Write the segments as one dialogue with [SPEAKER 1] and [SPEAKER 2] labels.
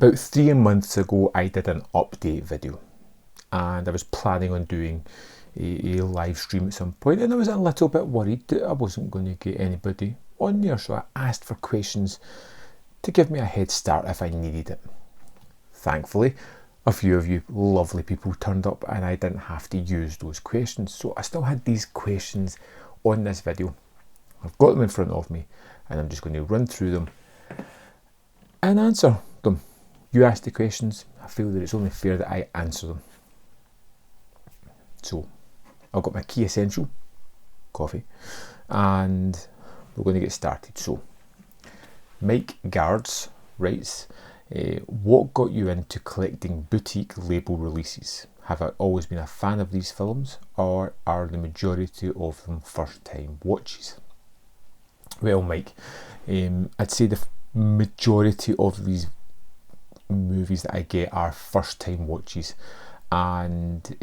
[SPEAKER 1] About 3 months ago, I did an update video, and I was planning on doing a live stream at some point, and I was a little bit worried that I wasn't going to get anybody on there, so I asked for questions to give me a head start if I needed it. Thankfully, a few of you lovely people turned up and I didn't have to use those questions, so I still had these questions on this video. I've got them in front of me and I'm just going to run through them and answer them. You asked the questions, I feel that it's only fair that I answer them. So I've got my key essential, coffee, and we're going to get started. So Mike Guards writes, what got you into collecting boutique label releases? Have I always been a fan of these films, or are the majority of them first time watches? Well, Mike, I'd say the majority of these movies that I get are first time watches, and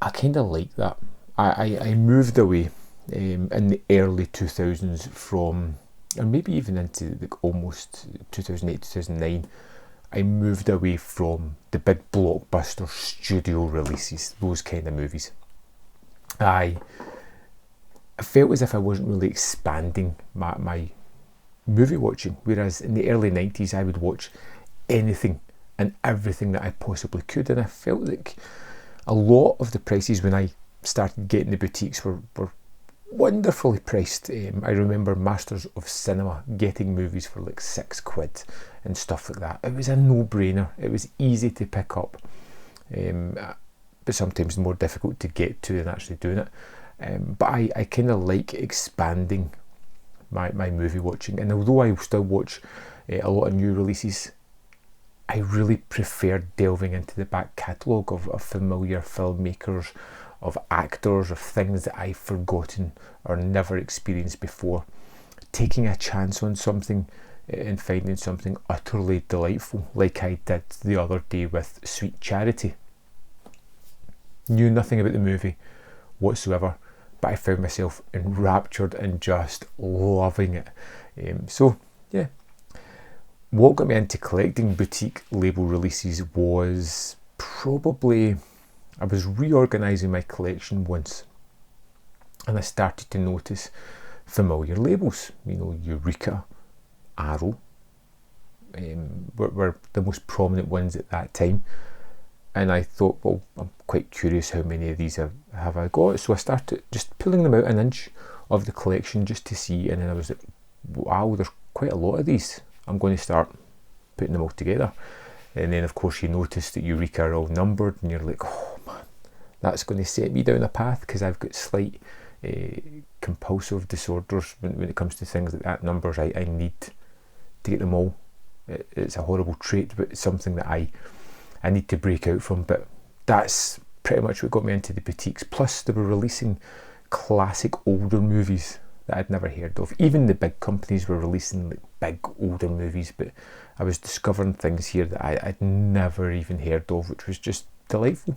[SPEAKER 1] I kind of like that. I moved away in the early 2000s from, and maybe even into like almost 2008, 2009, I moved away from the big blockbuster studio releases, those kind of movies. I felt as if I wasn't really expanding my movie watching, whereas in the early 90s I would watch anything and everything that I possibly could, and I felt like a lot of the prices when I started getting the boutiques were wonderfully priced. I remember Masters of Cinema getting movies for like £6 and stuff like that. It was a no-brainer. It was easy to pick up, but sometimes more difficult to get to than actually doing it. But I kind of like expanding my movie watching, and although I still watch a lot of new releases, I really prefer delving into the back catalogue of familiar filmmakers, of actors, of things that I've forgotten or never experienced before. Taking a chance on something and finding something utterly delightful, like I did the other day with Sweet Charity. Knew nothing about the movie whatsoever, but I found myself enraptured and just loving it. So yeah, what got me into collecting boutique label releases was probably, I was reorganising my collection once and I started to notice familiar labels. You know, Eureka, Arrow were the most prominent ones at that time, and I thought, well, I'm quite curious how many of these have I got, so I started just pulling them out an inch of the collection just to see, and then I was like, wow, there's quite a lot of these. I'm going to start putting them all together. And then of course you notice that Eureka are all numbered and you're like, oh man, that's going to set me down a path, because I've got slight compulsive disorders when it comes to things like that. Numbers, I need to get them all. It's a horrible trait, but it's something that I need to break out from. But that's pretty much what got me into the boutiques. Plus they were releasing classic older movies that I'd never heard of. Even the big companies were releasing like big older movies, but I was discovering things here that I'd never even heard of, which was just delightful.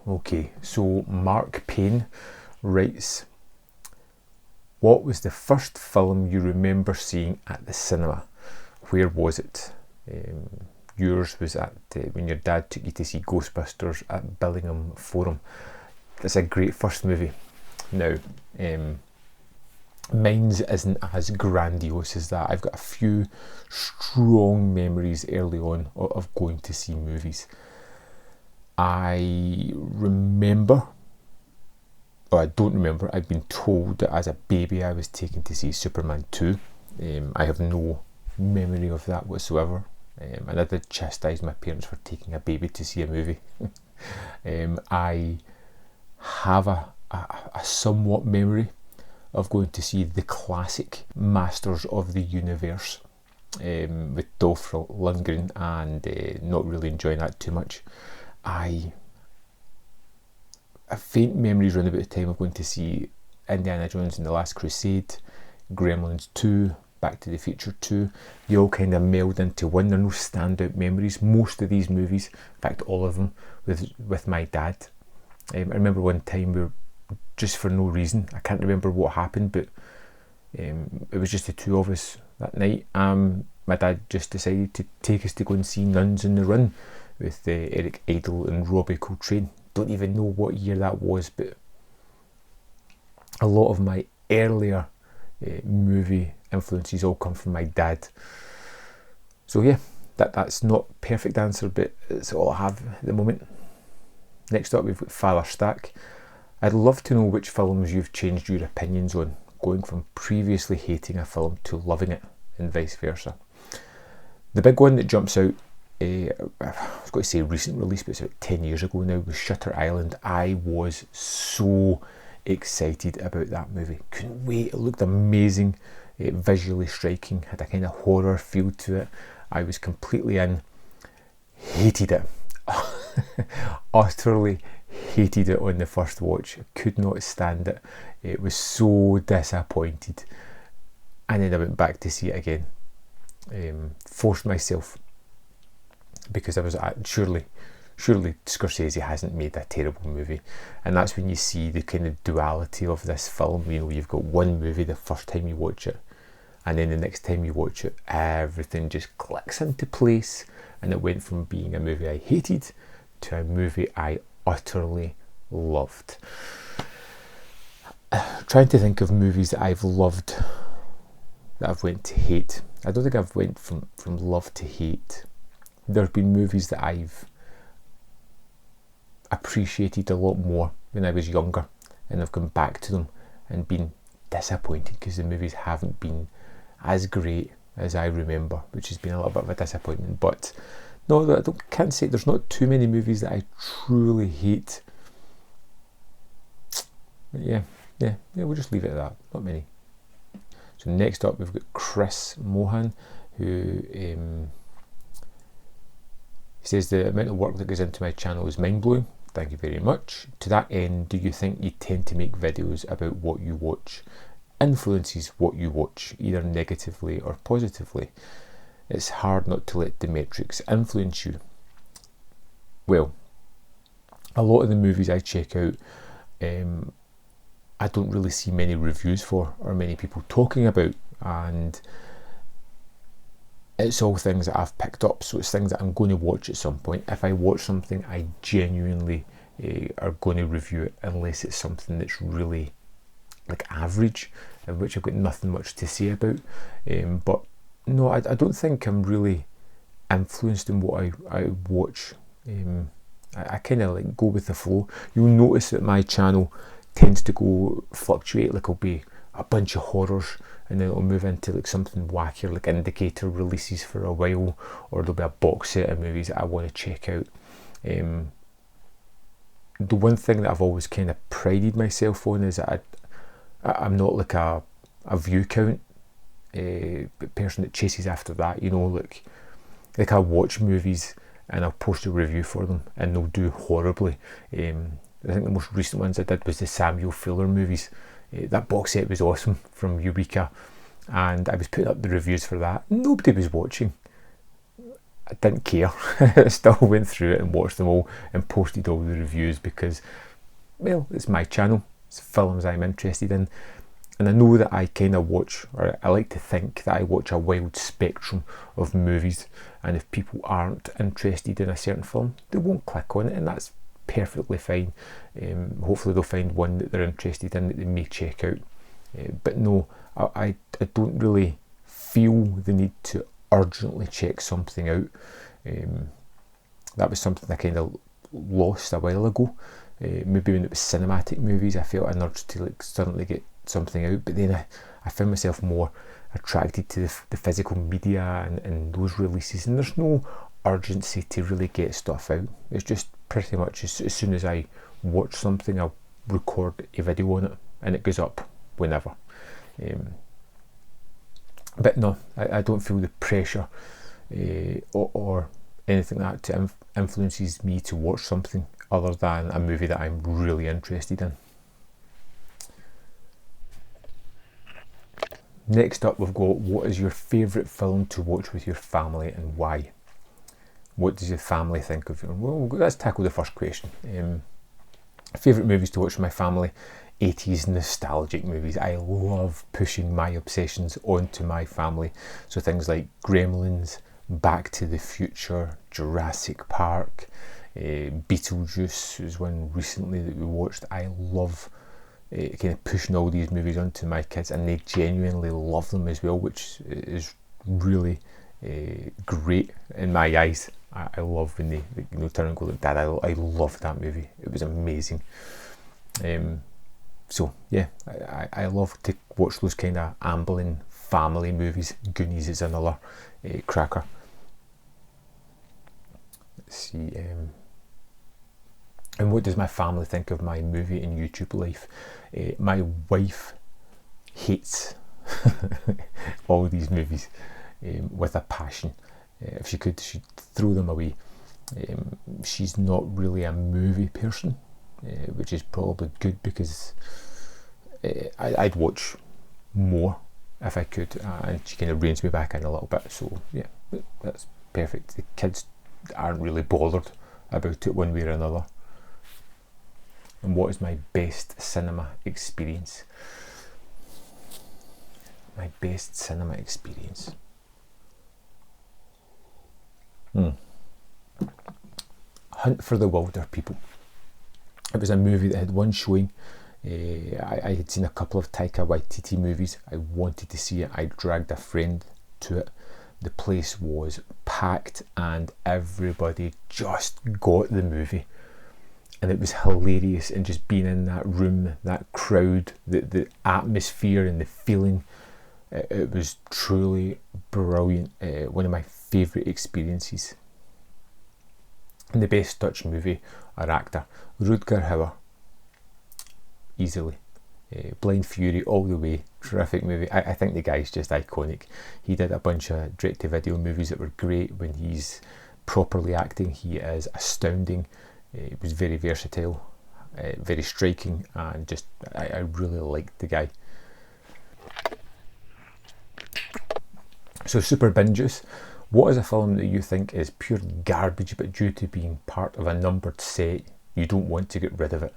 [SPEAKER 1] Okay, so Mark Payne writes, what was the first film you remember seeing at the cinema? Where was it? Yours was at when your dad took you to see Ghostbusters at Billingham Forum. That's a great first movie. Now, mine's isn't as grandiose as that. I've got a few strong memories early on of going to see movies. I don't remember, I've been told that as a baby I was taken to see Superman 2. I have no memory of that whatsoever. And I did chastise my parents for taking a baby to see a movie. I have a somewhat memory of going to see the classic Masters of the Universe with Dolph Lundgren, and not really enjoying that too much. I have faint memories around about the time of going to see Indiana Jones and the Last Crusade, Gremlins 2, Back to the Future 2. They all kind of meld into one. There are no standout memories. Most of these movies, in fact all of them, with my dad. I remember one time we were, just for no reason, I can't remember what happened, but It was just the two of us that night. My dad just decided to take us to go and see Nuns on the Run with Eric Idle and Robbie Coltrane. Don't even know what year that was, but a lot of my earlier movie influences all come from my dad. So yeah, that's not perfect answer, but it's all I have at the moment. Next up, we've got Father Stack. I'd love to know which films you've changed your opinions on, going from previously hating a film to loving it, and vice versa. The big one that jumps out, I was going to say recent release, but it's about 10 years ago now, was Shutter Island. I was so excited about that movie. Couldn't wait. It looked amazing, visually striking, had a kind of horror feel to it. I was completely in. Hated it. Utterly hated it on the first watch. Could not stand it. It was so disappointed. And then I went back to see it again. Forced myself, because I was surely Scorsese hasn't made a terrible movie. And that's when you see the kind of duality of this film. You know, you've got one movie the first time you watch it, and then the next time you watch it, everything just clicks into place. And it went from being a movie I hated to a movie I utterly loved. Trying to think of movies that I've loved that I've went to hate. I don't think I've went from love to hate. There have been movies that I've appreciated a lot more when I was younger, and I've gone back to them and been disappointed because the movies haven't been as great as I remember, which has been a little bit of a disappointment. But no, can't say there's not too many movies that I truly hate. But yeah, we'll just leave it at that. Not many. So next up, we've got Chris Mohan, who says the amount of work that goes into my channel is mind-blowing. Thank you very much. To that end, do you think you tend to make videos about what you watch influences what you watch, either negatively or positively? It's hard not to let the metrics influence you. Well, a lot of the movies I check out, I don't really see many reviews for or many people talking about, and it's all things that I've picked up, so it's things that I'm going to watch at some point. If I watch something, I genuinely are going to review it, unless it's something that's really like average, in which I've got nothing much to say about. But no, I don't think I'm really influenced in what I watch. I kind of like go with the flow. You'll notice that my channel tends to fluctuate. Like, it'll be a bunch of horrors, and then it'll move into like something wackier, like Indicator releases for a while, or there'll be a box set of movies that I want to check out. The one thing that I've always kind of prided myself on is that I'm not like a view count person that chases after that. You know, like I'll watch movies and I'll post a review for them, and they'll do horribly. I think the most recent ones I did was the Samuel Fuller movies. That box set was awesome from Eureka, and I was putting up the reviews for that. Nobody was watching. I didn't care. I still went through it and watched them all and posted all the reviews because, well, it's my channel. It's films I'm interested in. And I know that I kind of watch, or I like to think that I watch a wide spectrum of movies. And if people aren't interested in a certain film, they won't click on it, and that's perfectly fine. Hopefully they'll find one that they're interested in that they may check out. But no, I don't really feel the need to urgently check something out. That was something I kind of lost a while ago. Maybe when it was cinematic movies, I felt an urge to like suddenly get something out, but then I found myself more attracted to the physical media and those releases, and there's no urgency to really get stuff out. It's just pretty much as soon as I watch something, I'll record a video on it and it goes up whenever. But no, I don't feel the pressure or anything like that to influences me to watch something other than a movie that I'm really interested in. Next up, we've got, what is your favourite film to watch with your family and why? What does your family think of you? Well, let's tackle the first question. Favourite movies to watch with my family. 80s nostalgic movies. I love pushing my obsessions onto my family. So things like Gremlins, Back to the Future, Jurassic Park, Beetlejuice is one recently that we watched. I love kind of pushing all these movies onto my kids, and they genuinely love them as well, which is really great in my eyes. I love when they turn and go like, Dad, I love that movie. It was amazing. So yeah, I love to watch those kind of ambling family movies. Goonies is another cracker. Let's see. And what does my family think of my movie and YouTube life? My wife hates all these movies with a passion. If she could, she'd throw them away. She's not really a movie person, which is probably good, because I'd watch more if I could, and she kind of reins me back in a little bit. So yeah, that's perfect. The kids aren't really bothered about it one way or another. And what is my best cinema experience? My best cinema experience. Hunt for the Wilder People. It was a movie that had one showing. I had seen a couple of Taika Waititi movies. I wanted to see it. I dragged a friend to it. The place was packed and everybody just got the movie. And it was hilarious, and just being in that room, that crowd, the atmosphere and the feeling, it was truly brilliant. One of my favourite experiences. And the best Dutch movie or actor, Rutger Hauer, easily. Blind Fury all the way, terrific movie. I think the guy's just iconic. He did a bunch of direct-to-video movies that were great. When he's properly acting, he is astounding. He was very versatile, very striking, and just I really liked the guy. So Super Binges, what is a film that you think is pure garbage, but due to being part of a numbered set, you don't want to get rid of it?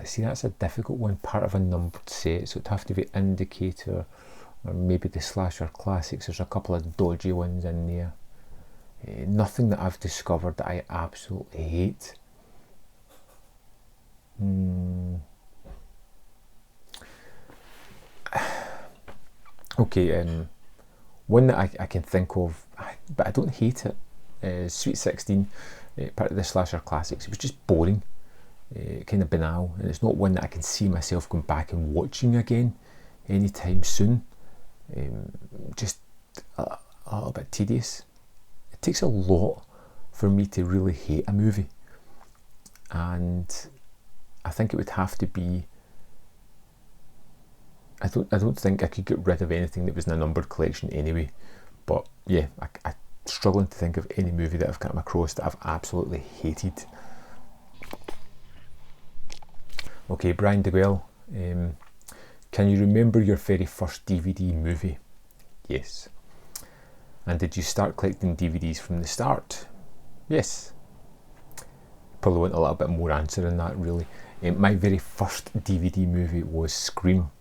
[SPEAKER 1] See, that's a difficult one. Part of a numbered set, so it'd have to be Indicator, or maybe the Slasher Classics. There's a couple of dodgy ones in there. Nothing that I've discovered that I absolutely hate. Okay, one that I can think of, but I don't hate it, is Sweet 16, part of the Slasher Classics. It was just boring. Kind of banal, and it's not one that I can see myself going back and watching again anytime soon. Just a little bit tedious. It takes a lot for me to really hate a movie, and I think it would have to be. I don't think I could get rid of anything that was in a numbered collection anyway. But yeah, I'm struggling to think of any movie that I've come across that I've absolutely hated. Okay, Brian DeGuel, can you remember your very first DVD movie? Yes. And did you start collecting DVDs from the start? Yes. Probably want a little bit more answer on that, really. My very first DVD movie was Scream.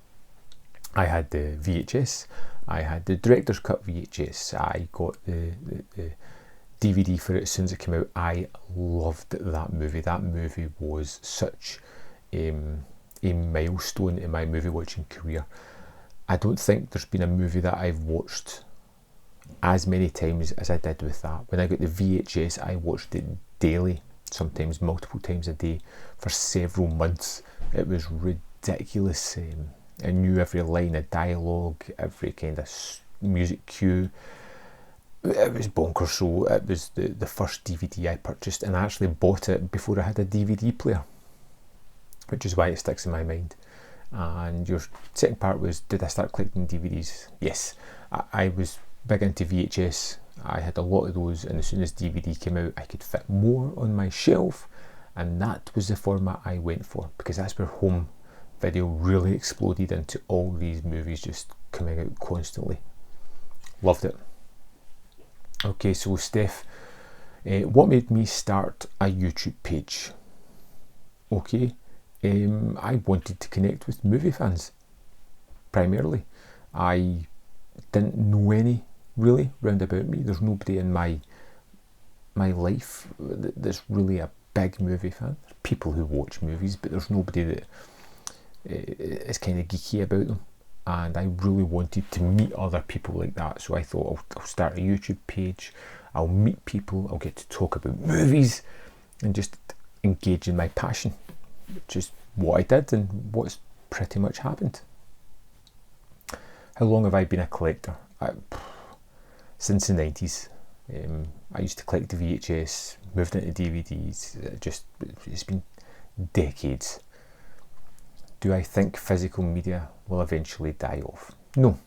[SPEAKER 1] I had the VHS, I had the Director's Cut VHS, I got the DVD for it as soon as it came out. I loved that movie. That movie was such a milestone in my movie watching career. I don't think there's been a movie that I've watched as many times as I did with that. When I got the VHS, I watched it daily, sometimes multiple times a day for several months. It was ridiculous. I knew every line of dialogue, every kind of music cue. It was bonkers. So it was the first DVD I purchased, and I actually bought it before I had a DVD player, which is why it sticks in my mind. And your second part was, did I start collecting DVDs? Yes, I was big into VHS. I had a lot of those, and as soon as DVD came out, I could fit more on my shelf, and that was the format I went for, because that's where home video really exploded into all these movies just coming out constantly. Loved it. Okay, so Steph, what made me start a YouTube page? Okay, I wanted to connect with movie fans, primarily. I didn't know any, really, round about me. There's nobody in my life that's really a big movie fan. There's people who watch movies, but there's nobody that is kind of geeky about them. And I really wanted to meet other people like that, so I thought I'll start a YouTube page. I'll meet people, I'll get to talk about movies and just engage in my passion, which is what I did and what's pretty much happened. How long have I been a collector? Since the 90s. I used to collect the VHS, moved into DVDs. It's been decades. Do I think physical media will eventually die off? No,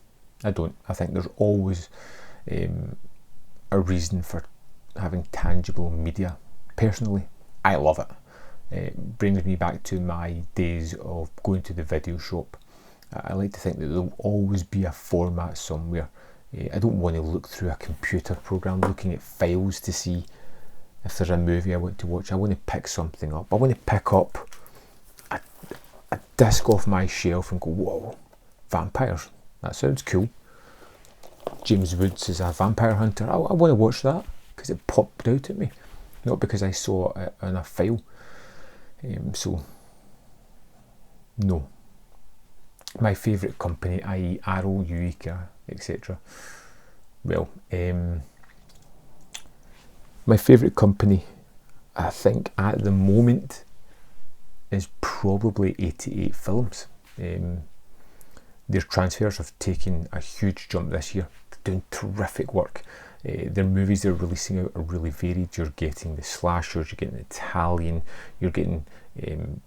[SPEAKER 1] I don't. I think there's always a reason for having tangible media. Personally, I love it. It brings me back to my days of going to the video shop. I like to think that there'll always be a format somewhere. I don't want to look through a computer program looking at files to see if there's a movie I want to watch. I want to pick something up. I want to pick up a disc off my shelf and go, whoa, vampires, that sounds cool. James Woods is a vampire hunter. I want to watch that because it popped out at me, not because I saw it in a file. So, no. My favourite company, i.e. Arrow, Eureka, etc. Well, my favourite company, I think at the moment, is probably 88 Films. Their transfers have taken a huge jump this year. They're doing terrific work. Their movies they're releasing out are really varied. You're getting the slashers, you're getting Italian, you're getting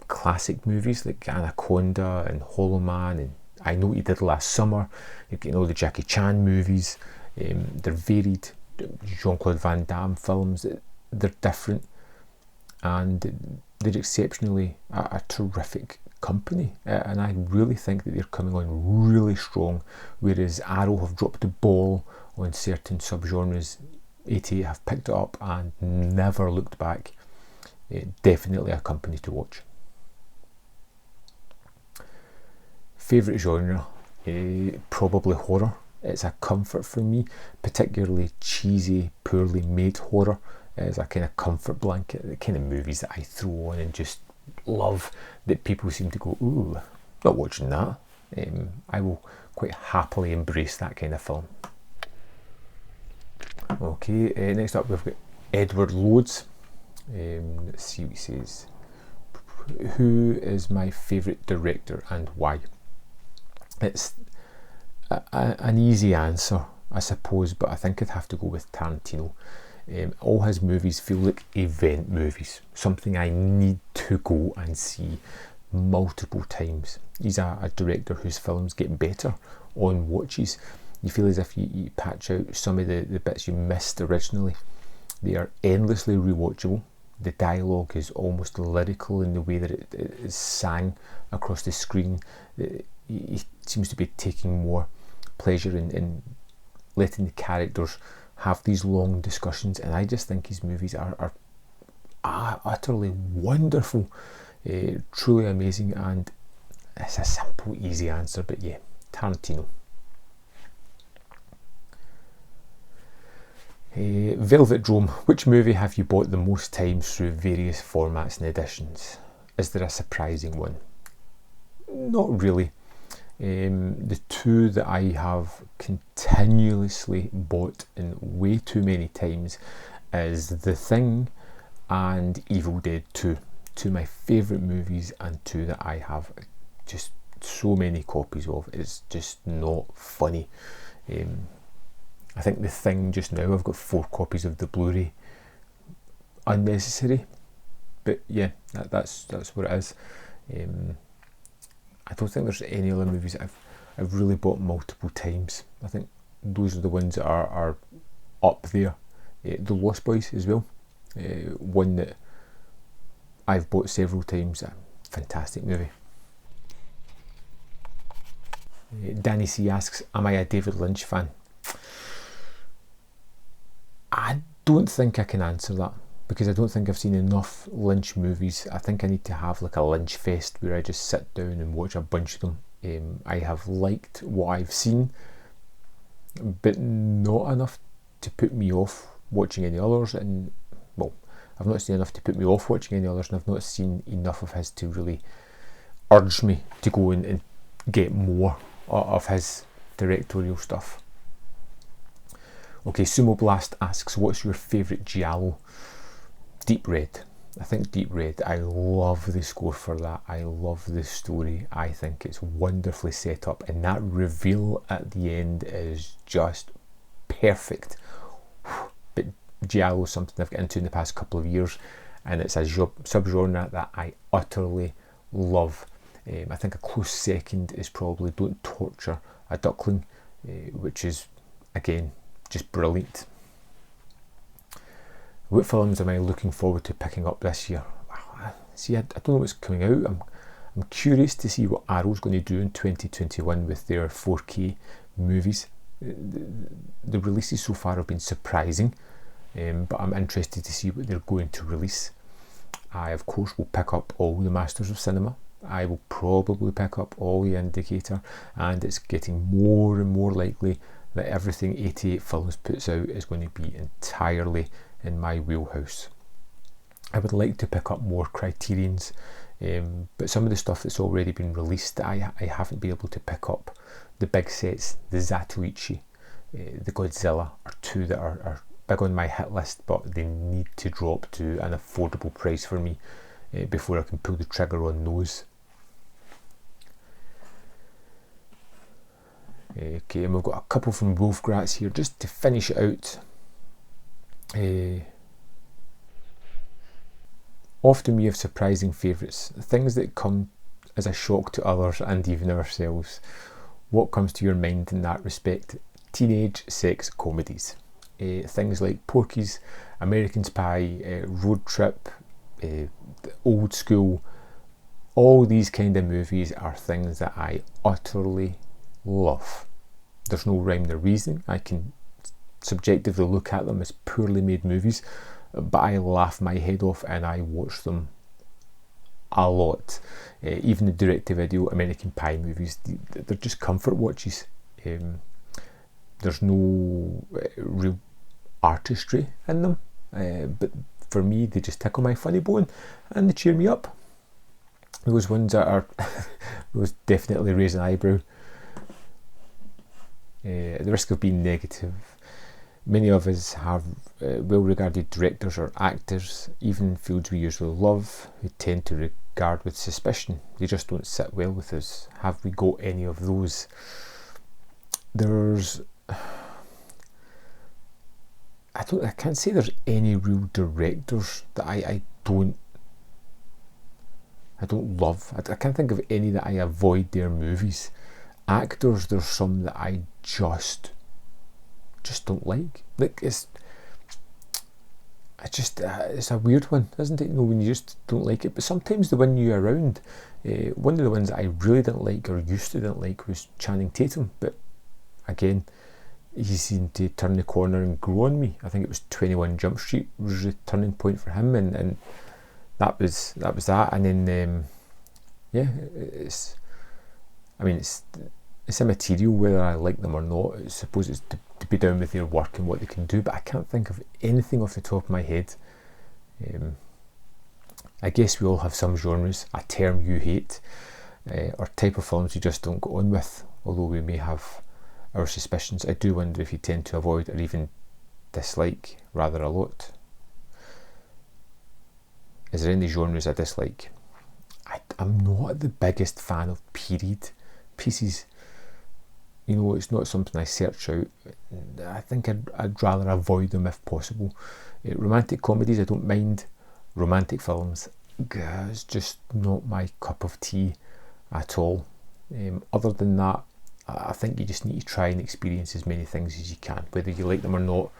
[SPEAKER 1] classic movies like Anaconda and Hollow Man and I Know What You Did Last Summer. You're getting all the Jackie Chan movies. They're varied. Jean-Claude Van Damme films. They're different and they're exceptionally a terrific company, and I really think that they're coming on really strong, whereas Arrow have dropped the ball on certain subgenres. 88 have picked it up and never looked back. Definitely a company to watch. Favourite genre? Probably horror. It's a comfort for me, particularly cheesy, poorly made horror. It's a kind of comfort blanket, the kind of movies that I throw on and just love, that people seem to go, ooh, not watching that. I will quite happily embrace that kind of film. Okay, next up we've got Edward Loads. Let's see what he says. Who is my favourite director and why? It's an easy answer, I suppose, but I think I'd have to go with Tarantino. All his movies feel like event movies, something I need to go and see multiple times. He's a director whose films get better on watches. You feel as if you patch out some of the bits you missed originally. They are endlessly rewatchable. The dialogue is almost lyrical in the way that it is sang across the screen. He seems to be taking more pleasure in letting the characters have these long discussions, and I just think his movies are utterly wonderful, truly amazing, and it's a simple, easy answer, but yeah, Tarantino. Velvet Drome, which movie have you bought the most times through various formats and editions? Is there a surprising one? Not really. The two that I have continuously bought in way too many times is The Thing and Evil Dead 2. Two of my favourite movies and two that I have just so many copies of. It's just not funny. I think The Thing just now, I've got 4 copies of the Blu-ray. Unnecessary, but yeah, that's what it is. I don't think there's any other movies that I've really bought multiple times. I think those are the ones that are up there. The Lost Boys as well, one that I've bought several times. A fantastic movie. Danny C asks, am I a David Lynch fan? don't think I can answer that, because I don't think I've seen enough Lynch movies. I think I need to have like a Lynch fest where I just sit down and watch a bunch of them. I have liked what I've seen, but not enough to put me off watching any others. And well, I've not seen enough to put me off watching any others, and I've not seen enough of his to really urge me to go and get more of his directorial stuff. Okay, Sumo Blast asks, what's your favourite giallo? Deep Red. I think Deep Red. I love the score for that. I love the story. I think it's wonderfully set up, and that reveal at the end is just perfect. But giallo is something I've got into in the past couple of years, and it's a subgenre that I utterly love. I think a close second is probably Don't Torture a Duckling, which is, again, just brilliant. What films am I looking forward to picking up this year? See, I don't know what's coming out. I'm curious to see what Arrow's going to do in 2021 with their 4K movies. The releases so far have been surprising, but I'm interested to see what they're going to release. I, of course, will pick up all the Masters of Cinema. I will probably pick up all the Indicator, and it's getting more and more likely that everything 88 Films puts out is going to be entirely in my wheelhouse. I would like to pick up more Criterions, but some of the stuff that's already been released, I haven't been able to pick up. The big sets, the Zatoichi, the Godzilla, are two that are big on my hit list, but they need to drop to an affordable price for me before I can pull the trigger on those. Okay, and we've got a couple from Wolfgratz here just to finish it out. Often we have surprising favourites, things that come as a shock to others and even ourselves. What comes to your mind in that respect? Teenage sex comedies. Things like Porky's, American Pie, Road Trip, Old School. All these kind of movies are things that I utterly love. There's no rhyme or reason. I can subjectively look at them as poorly made movies, but I laugh my head off and I watch them a lot. Even the direct-to-video American Pie movies, they're just comfort watches. There's no real artistry in them, but for me they just tickle my funny bone and they cheer me up. Those ones that are those definitely raise an eyebrow. At the risk of being negative, many of us have well-regarded directors or actors, even fields we usually love, who tend to regard with suspicion. They just don't sit well with us. Have we got any of those? I can't say there's any real directors that I don't love. I can't think of any that I avoid their movies. Actors, there's some that I just don't like. Like it's a weird one, isn't it? You know, when you just don't like it. But sometimes they win you around. One of the ones that I really didn't like, or used to didn't like, was Channing Tatum. But again, he seemed to turn the corner and grow on me. I think it was 21 Jump Street was the turning point for him, and that was that. And then it's immaterial whether I like them or not. I suppose it's to be down with their work and what they can do, but I can't think of anything off the top of my head. I guess we all have some genres, a term you hate, or type of films you just don't go on with, although we may have our suspicions. I do wonder if you tend to avoid or even dislike rather a lot. Is there any genres I dislike? I'm not the biggest fan of period pieces. You know, it's not something I search out. I think I'd rather avoid them if possible. Romantic comedies, I don't mind. Romantic films, it's just not my cup of tea at all. Other than that, I think you just need to try and experience as many things as you can. Whether you like them or not,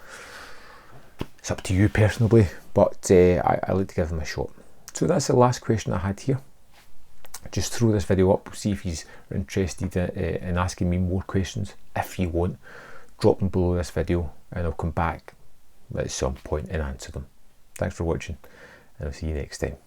[SPEAKER 1] it's up to you personally, but I like to give them a shot. So that's the last question I had here. Just throw this video up, see if you're interested in asking me more questions. If you want, drop them below this video and I'll come back at some point and answer them. Thanks for watching, and I'll see you next time.